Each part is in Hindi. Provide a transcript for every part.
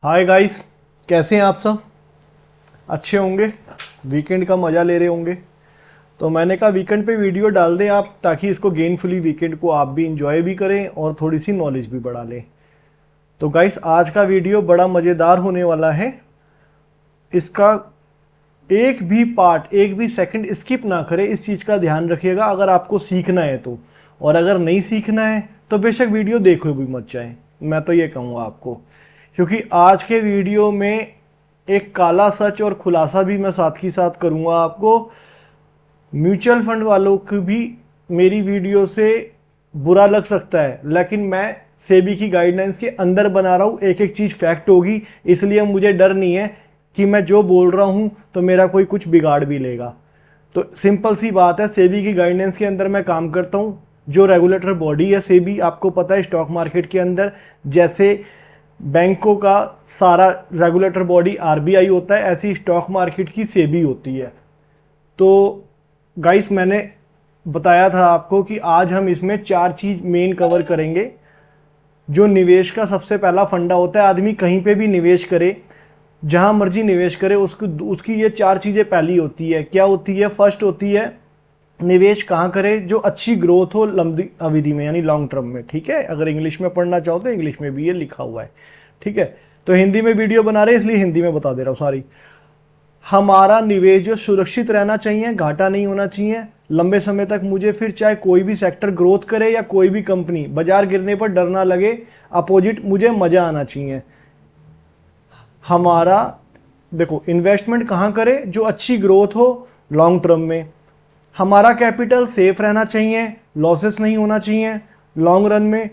हाय गाइस, कैसे हैं आप सब? अच्छे होंगे। वीकेंड का मज़ा ले रहे होंगे। तो मैंने कहा वीकेंड पे वीडियो डाल दें आप, ताकि इसको गेनफुली वीकेंड को आप भी इंजॉय भी करें और थोड़ी सी नॉलेज भी बढ़ा लें। तो गाइस, आज का वीडियो बड़ा मज़ेदार होने वाला है। इसका एक भी पार्ट, एक भी सेकंड स्किप ना करें, इस चीज़ का ध्यान रखिएगा अगर आपको सीखना है तो। और अगर नहीं सीखना है तो बेशक वीडियो देखो भी मत जाए, मैं तो ये कहूँगा आपको। क्योंकि आज के वीडियो में एक काला सच और खुलासा भी मैं साथ ही साथ करूँगा आपको। म्यूचुअल फंड वालों को भी मेरी वीडियो से बुरा लग सकता है, लेकिन मैं सेबी की गाइडलाइंस के अंदर बना रहा हूँ। एक एक चीज़ फैक्ट होगी, इसलिए मुझे डर नहीं है कि मैं जो बोल रहा हूँ तो मेरा कोई कुछ बिगाड़ भी लेगा। तो सिंपल सी बात है, सेबी की गाइडेंस के अंदर मैं काम करता हूँ। जो रेगुलेटर बॉडी है सेबी, आपको पता है स्टॉक मार्केट के अंदर जैसे बैंकों का सारा रेगुलेटर बॉडी आरबीआई होता है, ऐसी स्टॉक मार्केट की सेबी होती है। तो गाइस, मैंने बताया था आपको कि आज हम इसमें 4 चीज़ मेन कवर करेंगे। जो निवेश का सबसे पहला फंडा होता है, आदमी कहीं पे भी निवेश करे, जहां मर्जी निवेश करे, उसकी ये 4 चीज़ें पहली होती है। क्या होती है? फर्स्ट होती है, निवेश कहाँ करे? जो अच्छी ग्रोथ हो लंबी अवधि में, यानी लॉन्ग टर्म में। ठीक है, अगर इंग्लिश में पढ़ना चाहो तो इंग्लिश में भी ये लिखा हुआ है। ठीक है, तो हिंदी में वीडियो बना रहे हैं इसलिए हिंदी में बता दे रहा हूँ। सॉरी। हमारा निवेश जो सुरक्षित रहना चाहिए, घाटा नहीं होना चाहिए लंबे समय तक मुझे। फिर चाहे कोई भी सेक्टर ग्रोथ करे या कोई भी कंपनी, बाजार गिरने पर डर ना लगे, अपोजिट मुझे मजा आना चाहिए। हमारा देखो, इन्वेस्टमेंट कहाँ करे? जो अच्छी ग्रोथ हो लॉन्ग टर्म में। हमारा कैपिटल सेफ रहना चाहिए, लॉसेस नहीं होना चाहिए लॉन्ग रन में,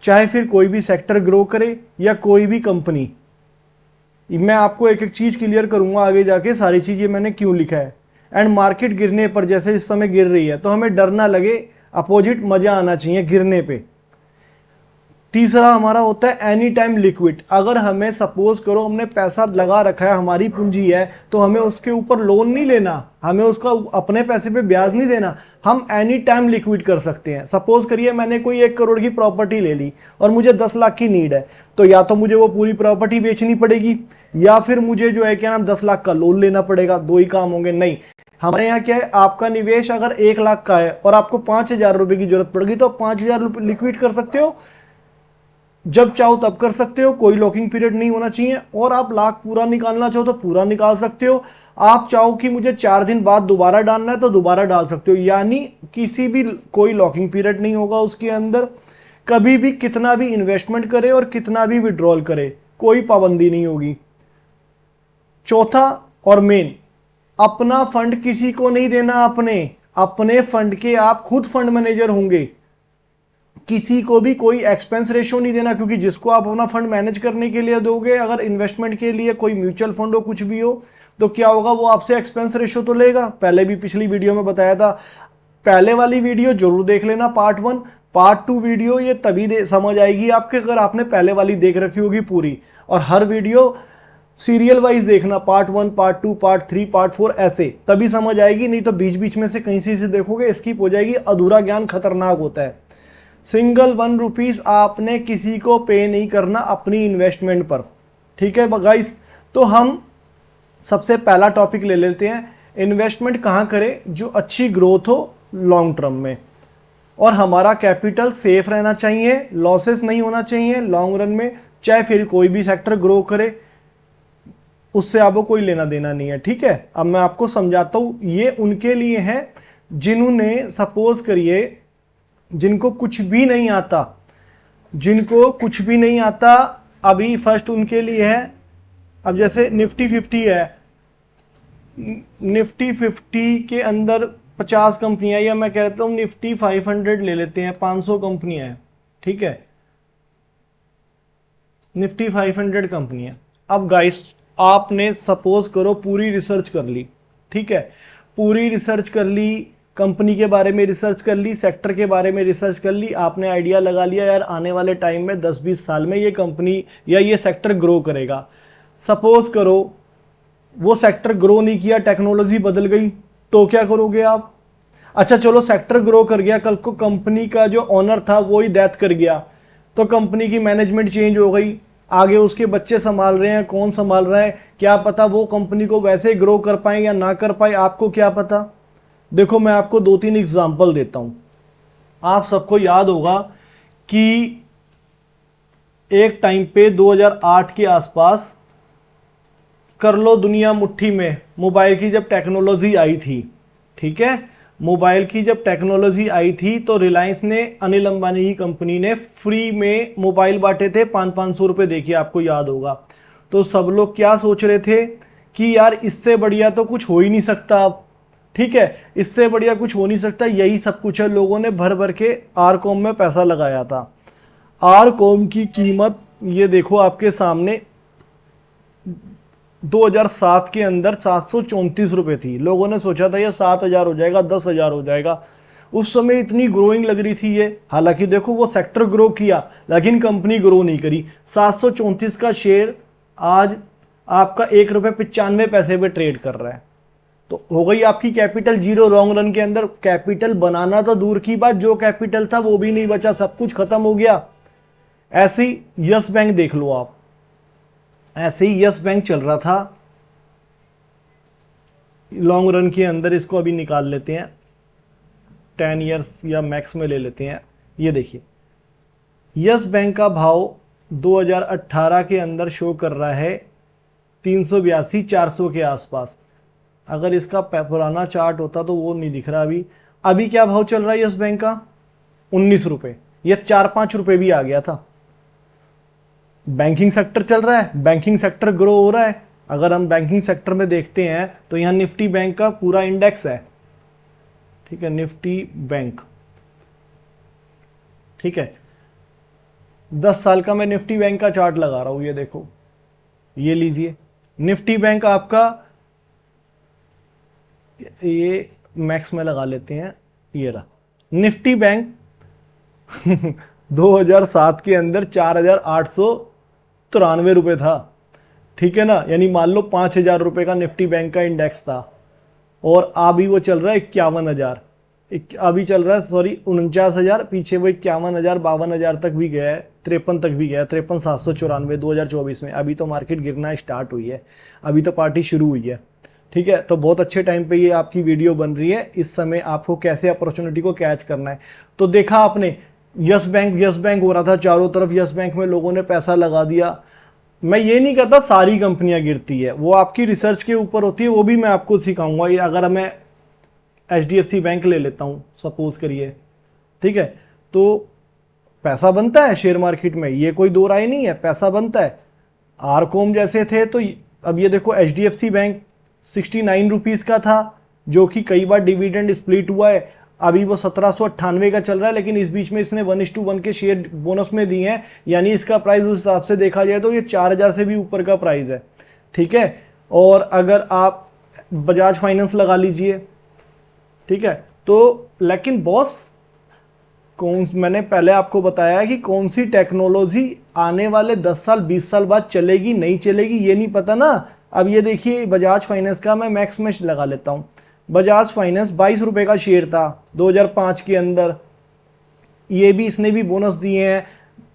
चाहे फिर कोई भी सेक्टर ग्रो करे या कोई भी कंपनी। मैं आपको एक एक चीज़ क्लियर करूंगा आगे जाके, सारी चीज़ें मैंने क्यों लिखा है। एंड मार्केट गिरने पर, जैसे इस समय गिर रही है, तो हमें डर ना लगे, अपोजिट मजा आना चाहिए गिरने पे। तीसरा हमारा होता है एनी टाइम लिक्विड। अगर हमें सपोज करो हमने पैसा लगा रखा है, हमारी पूंजी है, तो हमें उसके ऊपर लोन नहीं लेना, हमें उसका अपने पैसे पे ब्याज नहीं देना, हम एनी टाइम लिक्विड कर सकते हैं। सपोज करिए मैंने कोई 1 करोड़ की प्रॉपर्टी ले ली और मुझे 10 लाख की नीड है, तो या तो मुझे वो पूरी प्रॉपर्टी बेचनी पड़ेगी या फिर मुझे जो है क्या नाम 10 लाख का लोन लेना पड़ेगा। 2 ही काम होंगे। नहीं, हमारे यहाँ क्या है, आपका निवेश अगर 1 लाख का है और आपको 5,000 रुपए की जरूरत पड़ेगी तो 5,000 रुपये लिक्विड कर सकते हो, जब चाहो तब कर सकते हो, कोई लॉकिंग पीरियड नहीं होना चाहिए। और आप लाख पूरा निकालना चाहो तो पूरा निकाल सकते हो। आप चाहो कि मुझे 4 दिन बाद दोबारा डालना है तो दोबारा डाल सकते हो, यानी किसी भी कोई लॉकिंग पीरियड नहीं होगा उसके अंदर। कभी भी कितना भी इन्वेस्टमेंट करे और कितना भी विड्रॉल करे, कोई पाबंदी नहीं होगी। चौथा और मेन, अपना फंड किसी को नहीं देना। अपने फंड के आप खुद फंड मैनेजर होंगे। किसी को भी कोई एक्सपेंस रेशो नहीं देना, क्योंकि जिसको आप अपना फंड मैनेज करने के लिए दोगे, अगर इन्वेस्टमेंट के लिए कोई म्यूचुअल फंड हो कुछ भी हो, तो क्या होगा, वो आपसे एक्सपेंस रेशो तो लेगा। पहले भी पिछली वीडियो में बताया था, पहले वाली वीडियो जरूर देख लेना, पार्ट 1। पार्ट 2 वीडियो ये तभी समझ आएगी आपके, अगर आपने पहले वाली देख रखी होगी पूरी। और हर वीडियो सीरियल वाइज देखना, पार्ट 1, पार्ट 2, पार्ट 3, पार्ट 4, ऐसे, तभी समझ आएगी। नहीं तो बीच बीच में से कहीं से देखोगे स्किप हो जाएगी। अधूरा ज्ञान खतरनाक होता है। सिंगल 1 रुपीज आपने किसी को पे नहीं करना अपनी इन्वेस्टमेंट पर। ठीक है गाइस, तो हम सबसे पहला टॉपिक ले लेते हैं, इन्वेस्टमेंट कहाँ करें जो अच्छी ग्रोथ हो लॉन्ग टर्म में, और हमारा कैपिटल सेफ रहना चाहिए, लॉसेस नहीं होना चाहिए लॉन्ग रन में, चाहे फिर कोई भी सेक्टर ग्रो करे, उससे आपको कोई लेना देना नहीं है। ठीक है, अब मैं आपको समझाता हूं। ये उनके लिए है जिन्होंने, सपोज करिए जिनको कुछ भी नहीं आता, जिनको कुछ भी नहीं आता, अभी फर्स्ट उनके लिए है। अब जैसे निफ्टी 50 है, निफ्टी 50 के अंदर 50 कंपनियां, या मैं कहता हूं निफ्टी 500 ले लेते हैं, 500 कंपनियां हैं। ठीक है, निफ्टी 500 कंपनियां। अब गाइस, आपने सपोज करो पूरी रिसर्च कर ली। ठीक है, पूरी रिसर्च कर ली, कंपनी के बारे में रिसर्च कर ली, सेक्टर के बारे में रिसर्च कर ली, आपने आइडिया लगा लिया यार आने वाले टाइम में 10-20 साल में ये कंपनी या ये सेक्टर ग्रो करेगा। सपोज करो वो सेक्टर ग्रो नहीं किया, टेक्नोलॉजी बदल गई, तो क्या करोगे आप? अच्छा चलो, सेक्टर ग्रो कर गया, कल को कंपनी का जो ओनर था वो ही डेथ कर गया, तो कंपनी की मैनेजमेंट चेंज हो गई, आगे उसके बच्चे संभाल रहे हैं, कौन संभाल रहा है, क्या पता वो कंपनी को वैसे ग्रो कर पाए या ना कर पाए, आपको क्या पता। देखो मैं आपको 2-3 एग्जाम्पल देता हूं। आप सबको याद होगा कि एक टाइम पे 2008 के आसपास कर लो दुनिया मुट्ठी में, मोबाइल की जब टेक्नोलॉजी आई थी, ठीक है, मोबाइल की जब टेक्नोलॉजी आई थी तो रिलायंस ने, अनिल अंबानी की कंपनी ने फ्री में मोबाइल बांटे थे 500-500 रुपये, देखिए आपको याद होगा। तो सब लोग क्या सोच रहे थे कि यार इससे बढ़िया तो कुछ हो ही नहीं सकता अब, ठीक है, इससे बढ़िया कुछ हो नहीं सकता, यही सब कुछ है। लोगों ने भर भर के आरकॉम में पैसा लगाया था। आरकॉम की कीमत ये देखो आपके सामने 2007 के अंदर 734 रुपये थी। लोगों ने सोचा था ये 7,000 हो जाएगा, 10,000 हो जाएगा। उस समय इतनी ग्रोइंग लग रही थी ये, हालांकि देखो वो सेक्टर ग्रो किया लेकिन कंपनी ग्रो नहीं करी। 734 का शेयर आज आपका 1 रुपये 95 पैसे पे ट्रेड कर रहा है। तो हो गई आपकी कैपिटल जीरो लॉन्ग रन के अंदर। कैपिटल बनाना तो दूर की बात, जो कैपिटल था वो भी नहीं बचा, सब कुछ खत्म हो गया। ऐसे ही यस बैंक देख लो आप, ऐसे ही यस बैंक चल रहा था लॉन्ग रन के अंदर। इसको अभी निकाल लेते हैं, 10 ईयर्स या मैक्स में ले लेते हैं। ये देखिए यस बैंक का भाव 2018 के अंदर शो कर रहा है 382-400 के आसपास। अगर इसका पुराना चार्ट होता तो वो नहीं दिख रहा अभी। अभी क्या भाव चल रहा है यस बैंक का? 19 रुपये। ये 4-5 रुपये भी आ गया था। बैंकिंग सेक्टर चल रहा है, बैंकिंग सेक्टर ग्रो हो रहा है। अगर हम बैंकिंग सेक्टर में देखते हैं तो यहाँ निफ्टी बैंक का पूरा इंडेक्स है, ठीक है, निफ्टी बैंक, ठीक है। 10 साल का मैं निफ्टी बैंक का चार्ट लगा रहा हूं, ये देखो, ये लीजिए निफ्टी बैंक आपका, ये मैक्स में लगा लेते हैं, ये रहा निफ्टी बैंक 2007 के अंदर 4,893 रुपये था, ठीक है ना। यानी मान लो 5,000 रुपये का निफ्टी बैंक का इंडेक्स था और अभी वो चल रहा है 51,000, अभी चल रहा है 49,000, पीछे वो 51,000 52,000 तक भी गया है, 53 तक भी गया है, 53,794 2024 में। अभी तो मार्केट गिरना स्टार्ट हुई है, अभी तो पार्टी शुरू हुई है, ठीक है। तो बहुत अच्छे टाइम पे ये आपकी वीडियो बन रही है। इस समय आपको कैसे अपॉर्चुनिटी को कैच करना है। तो देखा आपने यस बैंक हो रहा था चारों तरफ, यस बैंक में लोगों ने पैसा लगा दिया। मैं ये नहीं कहता सारी कंपनियां गिरती है, वो आपकी रिसर्च के ऊपर होती है, वो भी मैं आपको सिखाऊंगा। ये अगर मैं HDFC बैंक ले लेता हूं सपोज करिए, ठीक है, तो पैसा बनता है शेयर मार्केट में, ये कोई दो राय नहीं है, पैसा बनता है। आरकॉम जैसे थे तो अब ये देखो HDFC बैंक 69 रुपीज का था, जो कि कई बार डिविडेंड स्प्लिट हुआ है। अभी वो 1798 का चल रहा है, लेकिन इस बीच में इसने 1:1 के शेयर बोनस में दिए हैं, यानी इसका प्राइस उस हिसाब से देखा जाए तो ये 4,000 से भी ऊपर का प्राइस है, ठीक है। और अगर आप बजाज फाइनेंस लगा लीजिए, ठीक है, तो लेकिन बॉस मैंने पहले आपको बताया कि कौन सी टेक्नोलॉजी आने वाले 10 साल 20 साल बाद चलेगी नहीं चलेगी ये नहीं पता ना। अब ये देखिए बजाज फाइनेंस का मैं मैक्स में लगा लेता हूं। बजाज फाइनेंस 22 रुपए का शेयर था 2005 के अंदर, ये भी इसने भी बोनस दिए हैं,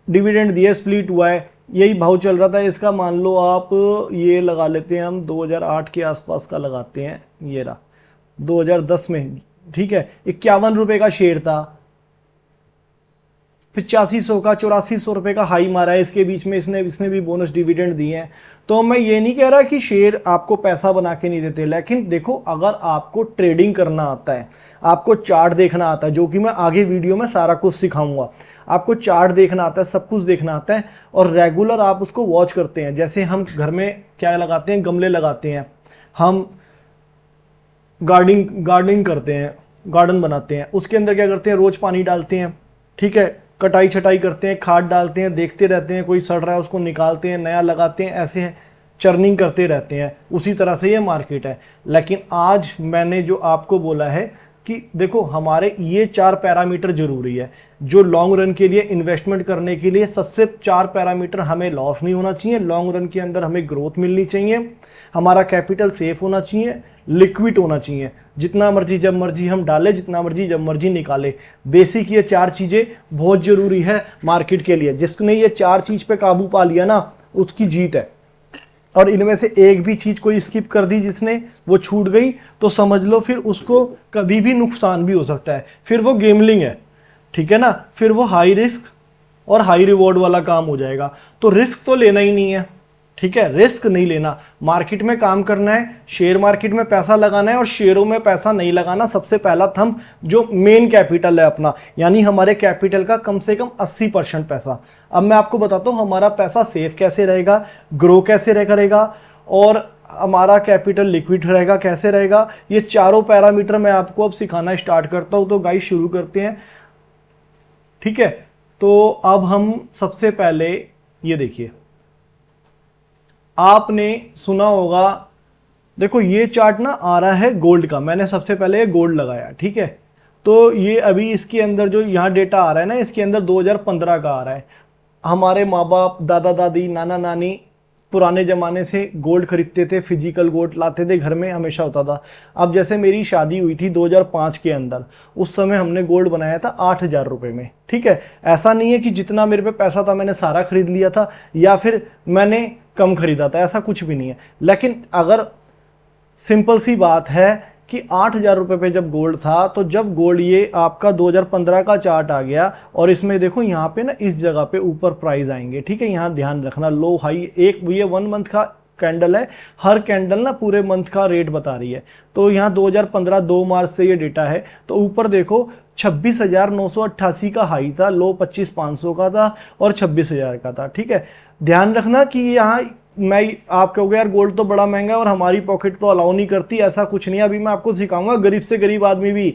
डिविडेंड दिए, स्प्लिट हुआ है, यही भाव चल रहा था इसका। मान लो आप ये लगा लेते हैं, हम 2008 के आसपास का लगाते हैं, ये रहा 2010 में, ठीक है, 51 रुपए का शेयर था, 8500 का 8400 रुपए का हाई मारा है, इसके बीच में इसने भी बोनस डिविडेंड दिए हैं। तो मैं ये नहीं कह रहा कि शेयर आपको पैसा बना के नहीं देते, लेकिन देखो अगर आपको ट्रेडिंग करना आता है, आपको चार्ट देखना आता है, जो कि मैं आगे वीडियो में सारा कुछ सिखाऊंगा, आपको चार्ट देखना आता है, सब कुछ देखना आता है, और रेगुलर आप उसको वॉच करते हैं। जैसे हम घर में क्या लगाते हैं, गमले लगाते हैं, हम गार्डनिंग करते हैं, गार्डन बनाते हैं, उसके अंदर क्या करते हैं, रोज पानी डालते हैं, ठीक है, कटाई छटाई करते हैं, खाद डालते हैं, देखते रहते हैं, कोई सड़ रहा है उसको निकालते हैं, नया लगाते हैं, ऐसे चर्निंग करते रहते हैं। उसी तरह से ये मार्केट है। लेकिन आज मैंने जो आपको बोला है कि देखो हमारे ये 4 पैरामीटर जरूरी है, जो लॉन्ग रन के लिए इन्वेस्टमेंट करने के लिए सबसे 4 पैरामीटर, हमें लॉस नहीं होना चाहिए, लॉन्ग रन के अंदर हमें ग्रोथ मिलनी चाहिए, हमारा कैपिटल सेफ होना चाहिए, लिक्विड होना चाहिए, जितना मर्जी जब मर्जी हम डालें, जितना मर्जी जब मर्जी निकालें। बेसिक ये 4 चीजें बहुत जरूरी है मार्केट के लिए। जिसने ये 4 चीज पे काबू पा लिया ना, उसकी जीत है। और इनमें से एक भी चीज कोई स्किप कर दी जिसने, वो छूट गई, तो समझ लो फिर उसको कभी भी नुकसान भी हो सकता है, फिर वो गेमलिंग है, ठीक है ना, फिर वो हाई रिस्क और हाई रिवॉर्ड वाला काम हो जाएगा। तो रिस्क तो लेना ही नहीं है, ठीक है, रिस्क नहीं लेना, मार्केट में काम करना है, शेयर मार्केट में पैसा लगाना है और शेयरों में पैसा नहीं लगाना। सबसे पहला थंब जो मेन कैपिटल है अपना, यानी हमारे कैपिटल का कम से कम 80% पैसा। अब मैं आपको बताता हूं हमारा पैसा सेफ कैसे रहेगा, ग्रो कैसे करेगा और हमारा कैपिटल लिक्विड रहेगा कैसे रहेगा। ये चारों पैरामीटर मैं आपको अब सिखाना स्टार्ट करता हूं। तो गाइस शुरू करते हैं, ठीक है। तो अब हम सबसे पहले ये देखिए, आपने सुना होगा, देखो ये चार्ट ना आ रहा है गोल्ड का, मैंने सबसे पहले ये गोल्ड लगाया, ठीक है। तो ये अभी इसके अंदर जो यहाँ डेटा आ रहा है ना, इसके अंदर 2015 का आ रहा है। हमारे माँ बाप, दादा दादी, नाना नानी पुराने ज़माने से गोल्ड खरीदते थे, फिजिकल गोल्ड लाते थे घर में, हमेशा होता था। अब जैसे मेरी शादी हुई थी 2005 के अंदर, उस समय हमने गोल्ड बनाया था 8,000 रुपये में, ठीक है। ऐसा नहीं है कि जितना मेरे पे पैसा था मैंने सारा खरीद लिया था या फिर मैंने कम खरीदा था, ऐसा कुछ भी नहीं है। लेकिन अगर सिंपल सी बात है कि 8,000 रुपये पे जब गोल्ड था, तो जब गोल्ड ये आपका 2015 का चार्ट आ गया और इसमें देखो यहाँ पे ना इस जगह पे ऊपर प्राइस आएंगे, ठीक है। यहाँ ध्यान रखना, लो हाई, एक ये 1 मंथ का कैंडल है, हर कैंडल ना पूरे मंथ का रेट बता रही है। तो यहाँ 2015 2 मार्च से ये डेटा है। तो ऊपर देखो 26,988 का हाई था, लो 25,500 का था और 26,000 का था, ठीक है। ध्यान रखना कि यहाँ मैं, आप कहोगे यार गोल्ड तो बड़ा महंगा है और हमारी पॉकेट तो अलाउ नहीं करती, ऐसा कुछ नहीं है। अभी मैं आपको सिखाऊंगा, गरीब से गरीब आदमी भी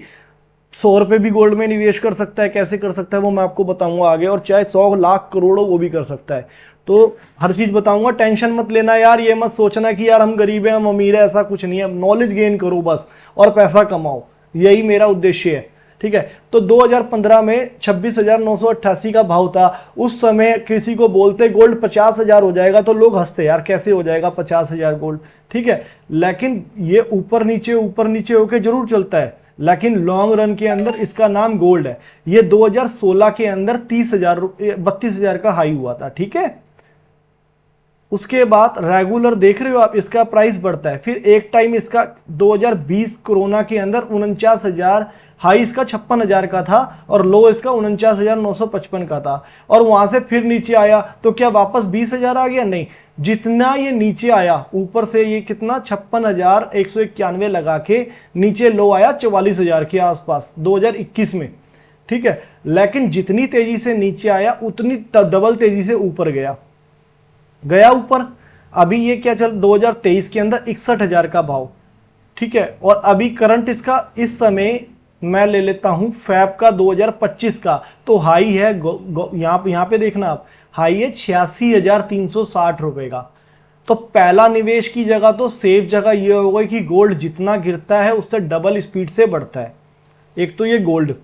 100 रुपये भी गोल्ड में निवेश कर सकता है। कैसे कर सकता है वो मैं आपको बताऊंगा आगे, और चाहे 100 लाख करोड़ों वो भी कर सकता है। तो हर चीज बताऊंगा, टेंशन मत लेना यार, ये मत सोचना कि यार हम गरीब हैं हम अमीर है, ऐसा कुछ नहीं है। नॉलेज गेन करो बस और पैसा कमाओ, यही मेरा उद्देश्य है, ठीक है। तो 2015 में 26,988 का भाव था। उस समय किसी को बोलते गोल्ड 50,000 हो जाएगा तो लोग हंसते, यार कैसे हो जाएगा 50,000 गोल्ड, ठीक है। लेकिन ये ऊपर नीचे होकर जरूर चलता है, लेकिन लॉन्ग रन के अंदर इसका नाम गोल्ड है। ये 2016 के अंदर 32,000 का हाई हुआ था, ठीक है। उसके बाद रेगुलर देख रहे हो आप, इसका प्राइस बढ़ता है। फिर एक टाइम इसका 2020 कोरोना के अंदर 49,000, हाई इसका 56,000 का था और लो इसका 49,955 का था। और वहां से फिर नीचे आया तो क्या वापस 20,000 आ गया? नहीं, जितना ये नीचे आया ऊपर से ये कितना 56,191 लगा के नीचे लो आया 44,000 के आसपास 2021 में, ठीक है। लेकिन जितनी तेजी से नीचे आया उतनी डबल तेजी से ऊपर गया ऊपर। अभी ये क्या चल 2023 के अंदर 61,000 का भाव, ठीक है। और अभी करंट इसका इस समय मैं ले लेता हूं फैब का 2025 का, तो हाई है यहां पे देखना आप, हाई है 86,360 रुपए का। तो पहला निवेश की जगह तो सेफ जगह ये हो गई कि गोल्ड जितना गिरता है उससे डबल स्पीड से बढ़ता है। एक तो ये गोल्ड,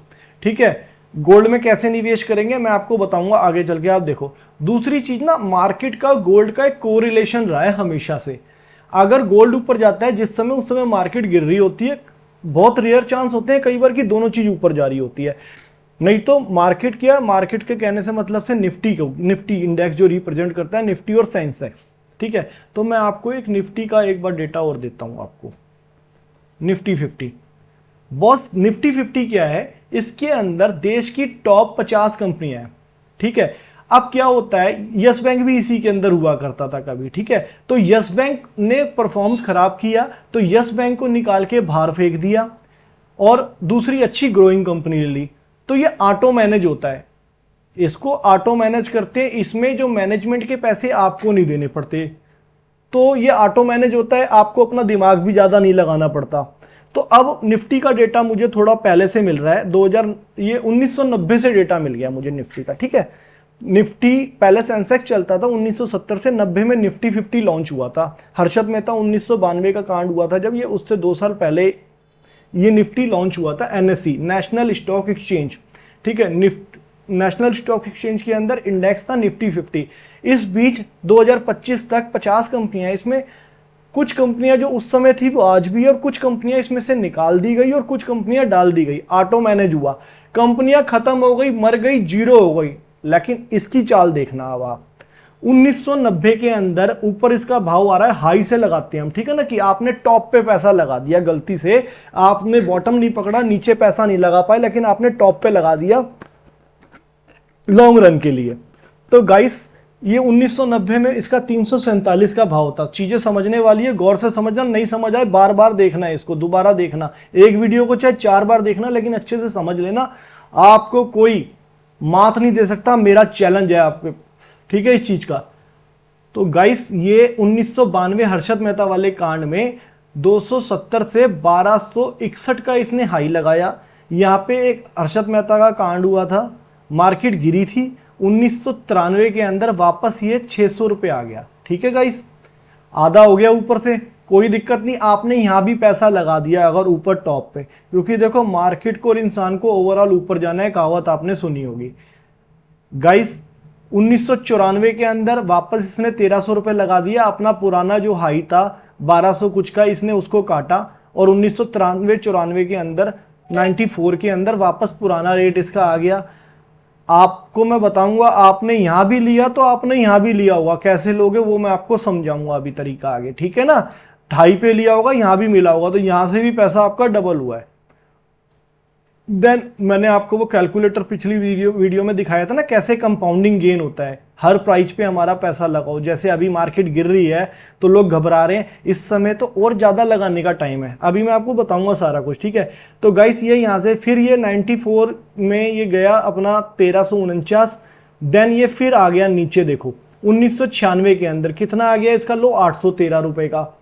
ठीक है। गोल्ड में कैसे निवेश करेंगे मैं आपको बताऊंगा आगे चल के, आप देखो। दूसरी चीज ना, मार्केट का गोल्ड का एक कोरिलेशन रहा है हमेशा से। अगर गोल्ड ऊपर जाता है जिस समय, उस समय मार्केट गिर रही होती है। बहुत रेयर चांस होते हैं कई बार कि दोनों चीज ऊपर जा रही होती है। नहीं तो मार्केट क्या, मार्केट के कहने से मतलब से निफ्टी इंडेक्स जो रिप्रेजेंट करता है निफ्टी और सेंसेक्स, ठीक है। तो मैं आपको एक निफ्टी का एक बार डेटा और देता हूं आपको, निफ्टी 50। बॉस निफ्टी 50 क्या है, इसके अंदर देश की टॉप 50 कंपनियां हैं, ठीक है। अब क्या होता है, यस बैंक भी इसी के अंदर हुआ करता था कभी, ठीक है। तो यस बैंक ने परफॉर्मेंस खराब किया तो यस बैंक को निकाल के बाहर फेंक दिया और दूसरी अच्छी ग्रोइंग कंपनी ले ली। तो ये ऑटो मैनेज होता है, इसको ऑटो मैनेज करते हैं। इसमें जो मैनेजमेंट के पैसे आपको नहीं देने पड़ते, तो ये ऑटो मैनेज होता है, आपको अपना दिमाग भी ज्यादा नहीं लगाना पड़ता। तो अब निफ्टी का डेटा मुझे थोड़ा पहले से मिल रहा है, 1990 से डेटा मिल गया मुझे निफ्टी का, ठीक है। निफ्टी पहले सेंसेक्स चलता था 1970 से 90 में निफ्टी 50 लॉन्च हुआ था। हर्षद मेहता 1992 का कांड हुआ था जब, ये उससे 2 साल पहले ये निफ्टी लॉन्च हुआ था। एनएसई, नेशनल स्टॉक एक्सचेंज, ठीक है। नेशनल स्टॉक एक्सचेंज के अंदर इंडेक्स था निफ्टी 50। इस बीच 2025 तक 50 कंपनियां, इसमें कुछ कंपनियां जो उस समय थी वो आज भी है और कुछ कंपनियां इसमें से निकाल दी गई और कुछ कंपनियां डाल दी गई। ऑटो मैनेज हुआ, कंपनियां खत्म हो गई, मर गई, जीरो हो गई। लेकिन इसकी चाल देखना अब आप, 1990 के अंदर ऊपर इसका भाव आ रहा है, हाई से लगाते हैं हम, ठीक है ना, कि आपने टॉप पे पैसा लगा दिया गलती से, आपने बॉटम नहीं पकड़ा, नीचे पैसा नहीं लगा पाए, लेकिन आपने टॉप पे लगा दिया लॉन्ग रन के लिए। तो गाइस ये 1990 में इसका 347 का भाव था। चीजें समझने वाली है, गौर से समझना, नहीं समझ आए बार बार देखना है, इसको दोबारा देखना, एक वीडियो को चाहे 4 बार देखना, लेकिन अच्छे से समझ लेना, आपको कोई मात नहीं दे सकता, मेरा चैलेंज है आपके, ठीक है, इस चीज का। तो गाइस ये 1992 हर्षद मेहता वाले कांड में 270 से 1261 का इसने हाई लगाया। यहाँ पे एक हर्षद मेहता का कांड हुआ था, मार्केट गिरी थी, 1993 के अंदर वापस ये 600 रुपये आ गया, ठीक है गाइस, आधा हो गया ऊपर से, कोई दिक्कत नहीं, आपने यहां भी पैसा लगा दिया अगर ऊपर टॉप पे, क्योंकि देखो मार्केट को और इंसान को ओवरऑल ऊपर जाना है, कहावत आपने सुनी होगी गाइस। 1994 के अंदर वापस इसने 1300 रुपये लगा दिया, अपना पुराना जो हाई था 1200 कुछ का, इसने उसको काटा, और 1993-94 के अंदर 94 के अंदर वापस पुराना रेट इसका आ गया। आपको मैं बताऊंगा, आपने यहां भी लिया तो आपने यहां भी लिया होगा, कैसे लोगे वो मैं आपको समझाऊंगा अभी तरीका आगे, ठीक है ना। 2.5 पे लिया होगा, यहां भी मिला होगा, तो यहां से भी पैसा आपका डबल हुआ है। देन मैंने आपको वो कैलकुलेटर पिछली वीडियो में दिखाया था ना, कैसे कंपाउंडिंग गेन होता है, हर प्राइस पे हमारा पैसा लगाओ। जैसे अभी मार्केट गिर रही है तो लोग घबरा रहे हैं, इस समय तो और ज्यादा लगाने का टाइम है, अभी मैं आपको बताऊंगा सारा कुछ, ठीक है। तो गाइस ये यहाँ से फिर ये 94 में ये गया अपना 1349, देन ये फिर आ गया नीचे, देखो 1996 के अंदर कितना आ गया इसका लो, 813 रुपए का,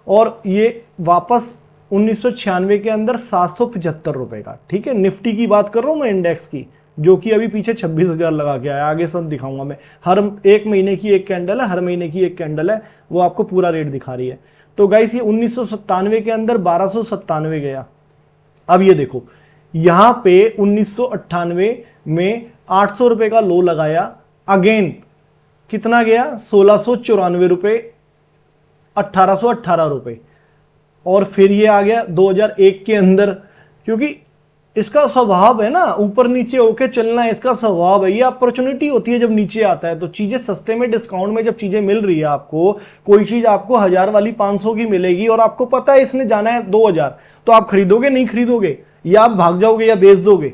और ये वापस 1996 के अंदर 775 रुपए का, ठीक है। निफ्टी की बात कर रहा हूं मैं, इंडेक्स की, जो कि अभी पीछे 26,000 लगा के आया, आगे सब दिखाऊंगा मैं, हर एक महीने की एक कैंडल है, हर महीने की एक कैंडल है, वो आपको पूरा रेट दिखा रही है। तो गाइस ये 1997 के अंदर 1297 गया। अब ये देखो यहां पे 1998 में 800 रुपए का लो लगाया, अगेन कितना गया, 1694 रुपए, 1818 रुपए, और फिर ये आ गया 2001 के अंदर, क्योंकि इसका स्वभाव है ना ऊपर नीचे होके चलना, इसका स्वभाव है, ये अपॉर्चुनिटी होती है जब नीचे आता है, तो चीजें सस्ते में डिस्काउंट में जब चीजें मिल रही है आपको, कोई चीज आपको 1000 वाली 500 की मिलेगी और आपको पता है इसने जाना है 2000, तो आप खरीदोगे नहीं खरीदोगे, या आप भाग जाओगे या बेच दोगे,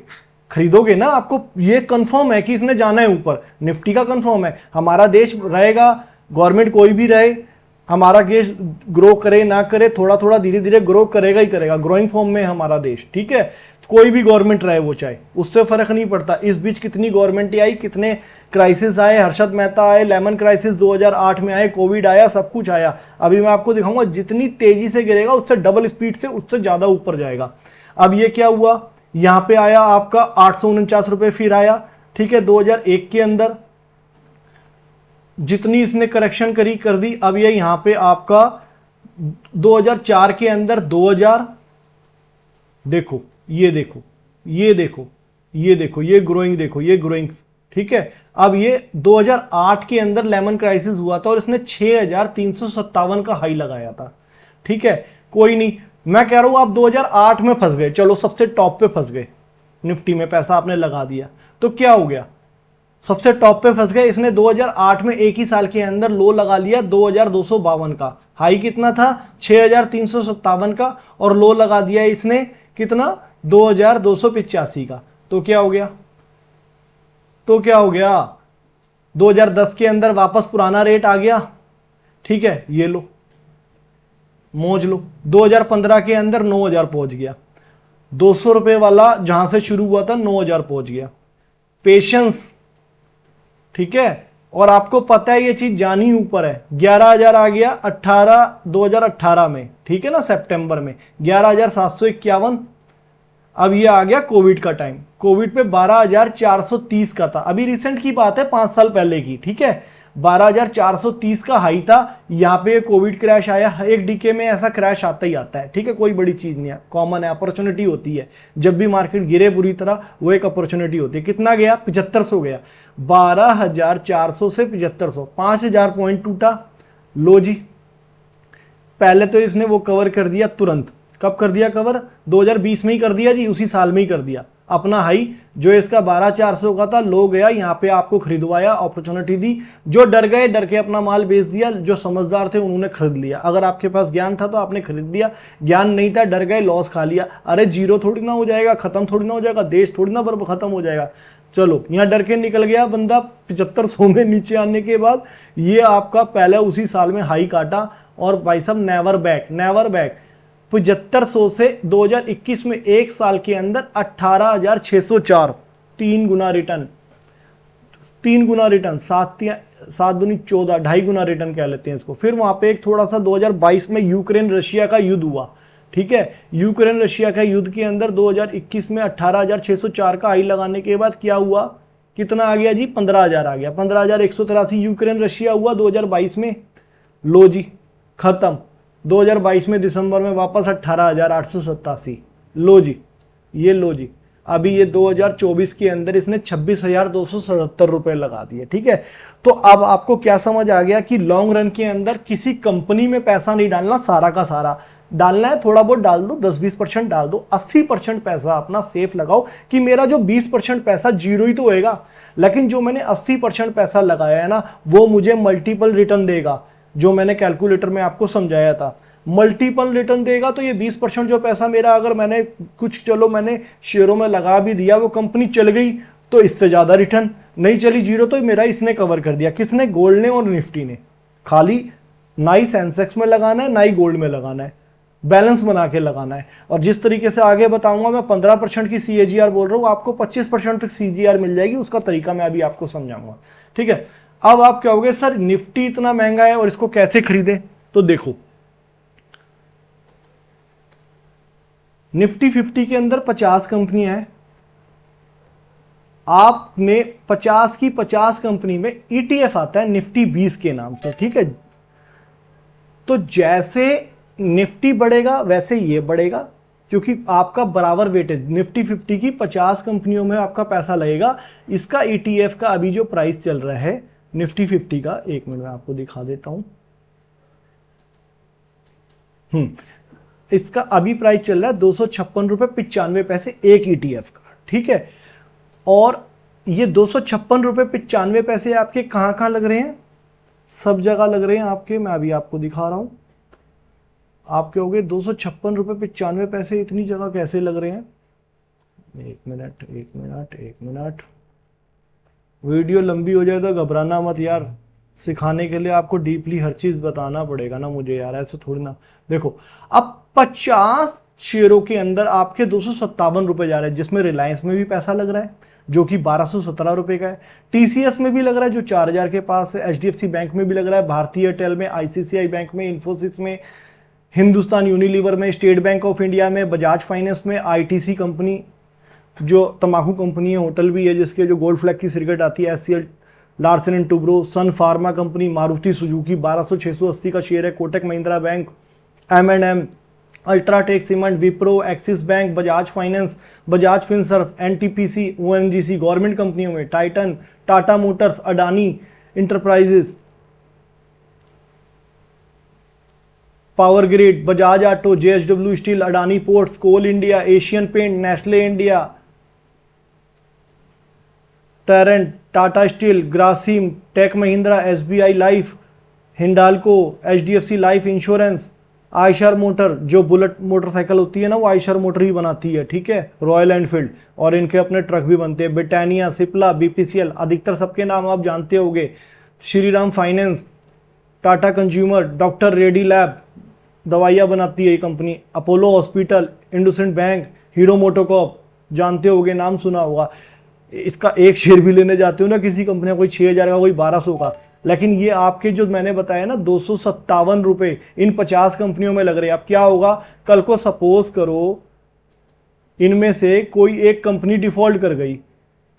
खरीदोगे ना, आपको ये कंफर्म है कि इसने जाना है ऊपर। निफ्टी का कंफर्म है, हमारा देश रहेगा, गवर्नमेंट कोई भी रहे, हमारा देश ग्रो करे ना करे, थोड़ा थोड़ा धीरे धीरे ग्रो करेगा ही करेगा, ग्रोइंग फॉर्म में हमारा देश, ठीक है। कोई भी गवर्नमेंट रहे वो चाहे, उससे फर्क नहीं पड़ता। इस बीच कितनी गवर्नमेंट आई, कितने क्राइसिस आए, हर्षद मेहता आए, लेमन क्राइसिस 2008 में आए, कोविड आया, सब कुछ आया। अभी मैं आपको दिखाऊंगा, जितनी तेजी से गिरेगा उससे डबल स्पीड से उससे ज्यादा ऊपर जाएगा। अब ये क्या हुआ, यहां पे आया आपका 849 रुपए फिर आया, ठीक है, 2001 के अंदर जितनी इसने करेक्शन करी कर दी। अब ये यहां पे आपका 2004 के अंदर 2000, देखो ये देखो ये देखो ये देखो, ये ग्रोइंग देखो, ये ग्रोइंग, ठीक है। अब ये 2008 के अंदर लेमन क्राइसिस हुआ था और इसने 6357 का हाई लगाया था, ठीक है। कोई नहीं, मैं कह रहा हूं आप 2008 में फंस गए, चलो सबसे टॉप पे फंस गए, निफ्टी में पैसा आपने लगा दिया, तो क्या हो गया, सबसे टॉप पे फंस गए। इसने 2008 में एक ही साल के अंदर लो लगा लिया 2252 का, हाई कितना था 6357 का, और लो लगा दिया इसने कितना 2285 का, तो क्या हो गया, तो क्या हो गया, 2010 के अंदर वापस पुराना रेट आ गया, ठीक है, ये लो मौज लो। 2015 के अंदर 9000 पहुंच गया, 200 रुपए वाला जहां से शुरू हुआ था 9000 पहुंच गया, पेशेंस, ठीक है। और आपको पता है ये चीज जानी ऊपर है, 11000 आ गया 2018 में, ठीक है ना, सितंबर में 11751। अब ये आ गया कोविड का टाइम, कोविड पे 12430 का था, अभी रिसेंट की बात है 5 साल पहले की, ठीक है, 12430 का हाई था। यहाँ पे कोविड क्रैश आया, एक डीके में ऐसा क्रैश आता ही आता है, ठीक है, कोई बड़ी चीज नहीं है, कॉमन है, अपॉर्चुनिटी होती है, जब भी मार्केट गिरे बुरी तरह वो एक अपॉर्चुनिटी होती है। कितना गया, 7500 गया, 12400 से 7500, 5000 पॉइंट टूटा। लो जी, पहले तो इसने वो कवर कर दिया तुरंत, कब कर दिया कवर, 2020 में ही कर दिया जी, उसी साल में ही कर दिया, अपना हाई जो इसका 12,400 का था, लो गया, यहाँ पे आपको खरीदवाया, अपॉर्चुनिटी दी। जो डर गए, डर के अपना माल बेच दिया, जो समझदार थे उन्होंने खरीद लिया। अगर आपके पास ज्ञान था तो आपने खरीद दिया, ज्ञान नहीं था, डर गए, लॉस खा लिया। अरे जीरो थोड़ी ना हो जाएगा, खत्म थोड़ी ना हो जाएगा, देश थोड़ी ना बर्बाद खत्म हो जाएगा। चलो यहाँ डर के निकल गया बंदा, 7500 में नीचे आने के बाद ये आपका पहले उसी साल में हाई काटा, और भाई साहब नेवर बैक, नेवर बैक। 7500 से 2021 में एक साल के अंदर 18,604, 3 गुना रिटर्न, 3 गुना रिटर्न, 7 दूनी 14, 2.5 गुना रिटर्न कह लेते हैं इसको। फिर वहां पे एक थोड़ा सा 2022 में यूक्रेन रशिया का युद्ध हुआ, ठीक है। यूक्रेन रशिया का युद्ध के अंदर 2021 में 18,604 का हाई लगाने के बाद क्या हुआ, कितना आ गया जी, 15,000 आ गया, 15,183 यूक्रेन रशिया हुआ 2022 में। लो जी खत्म। 2022 में दिसंबर में वापस 18,887। लो जी, ये लो जी, अभी ये 2024 के अंदर इसने 26,277 रुपए लगा दिए, ठीक है। तो अब आपको क्या समझ आ गया कि लॉन्ग रन के अंदर किसी कंपनी में पैसा नहीं डालना, सारा का सारा डालना है, थोड़ा बहुत डाल दो, 10-20% डाल दो, 80% पैसा अपना सेफ लगाओ कि मेरा जो 20% पैसा जीरो ही तो होएगा, लेकिन जो मैंने 80% पैसा लगाया है ना, वो मुझे मल्टीपल रिटर्न देगा। जो मैंने कैलकुलेटर में आपको समझाया था, मल्टीपल रिटर्न देगा। तो ये 20% जो पैसा मेरा, अगर मैंने कुछ, चलो मैंने शेयरों में लगा भी दिया, वो कंपनी चल गई तो इससे ज्यादा रिटर्न, नहीं चली जीरो, तो मेरा इसने कवर कर दिया। किसने? गोल्ड ने और निफ्टी ने। खाली ना ही सेंसेक्स में लगाना है, ना ही गोल्ड में लगाना है, बैलेंस बना के लगाना है। और जिस तरीके से आगे बताऊंगा, मैं 15% की CAGR बोल रहा हूं, आपको 25% तक CAGR मिल जाएगी, उसका तरीका मैं अभी आपको समझाऊंगा, ठीक है। अब आप क्या होगे, सर निफ्टी इतना महंगा है और इसको कैसे खरीदे? तो देखो, निफ्टी 50 के अंदर 50 कंपनियां हैं, आपने 50 की 50 कंपनी में ETF आता है निफ्टी 20 के नाम से, ठीक है। तो जैसे निफ्टी बढ़ेगा वैसे ये बढ़ेगा, क्योंकि आपका बराबर वेटेज, निफ्टी 50 की 50 कंपनियों में आपका पैसा लगेगा। इसका ETF का अभी जो प्राइस चल रहा है निफ्टी 50 का, एक मिनट में आपको दिखा देता हूं। इसका अभी प्राइस चल रहा है 256 रुपए 95 पैसे एक ETF का, ठीक है। और ये 256 रुपए 95 पैसे आपके कहां कहां लग रहे हैं? सब जगह लग रहे हैं आपके, मैं अभी आपको दिखा रहा हूं। आप क्या हो गए, 256 रुपए 95 पैसे इतनी जगह कैसे लग रहे हैं? एक मिनट, वीडियो लंबी हो जाए तो घबराना मत यार, सिखाने के लिए आपको डीपली हर चीज बताना पड़ेगा ना मुझे यार, ऐसे थोड़ी ना। देखो, अब 50 शेयरों के अंदर आपके 257 रुपए जा रहे हैं, जिसमें रिलायंस में भी पैसा लग रहा है जो कि 1217 रुपए का है, TCS में भी लग रहा है जो 4,000 के पास है, HDFC बैंक में भी लग रहा है, भारतीय एयरटेल में, ICICI बैंक में, इन्फोसिस में, हिंदुस्तान यूनिलीवर में, स्टेट बैंक ऑफ इंडिया में, बजाज फाइनेंस में, ITC कंपनी जो तंबाकू कंपनी है, होटल भी है जिसके जो गोल्ड फ्लैग की सिगरेट आती है, SCL, Larsen and Toubro, Sun Pharma company, Maruti Suzuki 1200-680 का शेयर है, Kotak Mahindra bank, M&M, UltraTech cement, Wipro, Axis bank, Bajaj finance, Bajaj Finserv, NTPC, ONGC, government कंपनियों में Titan, Tata Motors, Adani Enterprises, Power Grid, Bajaj auto, JSW steel, Adani Ports, Coal India, Asian Paint, Nestle India, Torrent, Tata steel, Grasim, Tech Mahindra, SBI life, Hindalco, HDFC life insurance, Eicher motor, जो बुलेट मोटरसाइकिल होती है ना, वो आयशर मोटर ही बनाती है, ठीक है, रॉयल एनफील्ड, और इनके अपने ट्रक भी बनते हैं, ब्रिटानिया, सिप्ला, BPCL, अधिकतर सबके नाम आप जानते होंगे, Shriram finance, Tata consumer, doctor Reddy lab, दवाइयाँ बनाती है ये company, Apollo hospital, IndusInd bank, hero MotoCorp, जानते होगे, नाम सुना होगा। इसका एक शेयर भी लेने जाते हो ना किसी कंपनी, कोई 6,000 का, कोई 1,200 का, लेकिन ये आपके जो मैंने बताया ना 257 रुपए इन 50 कंपनियों में लग रहे हैं। अब क्या होगा, कल को सपोज करो इनमें से कोई एक कंपनी डिफॉल्ट कर गई,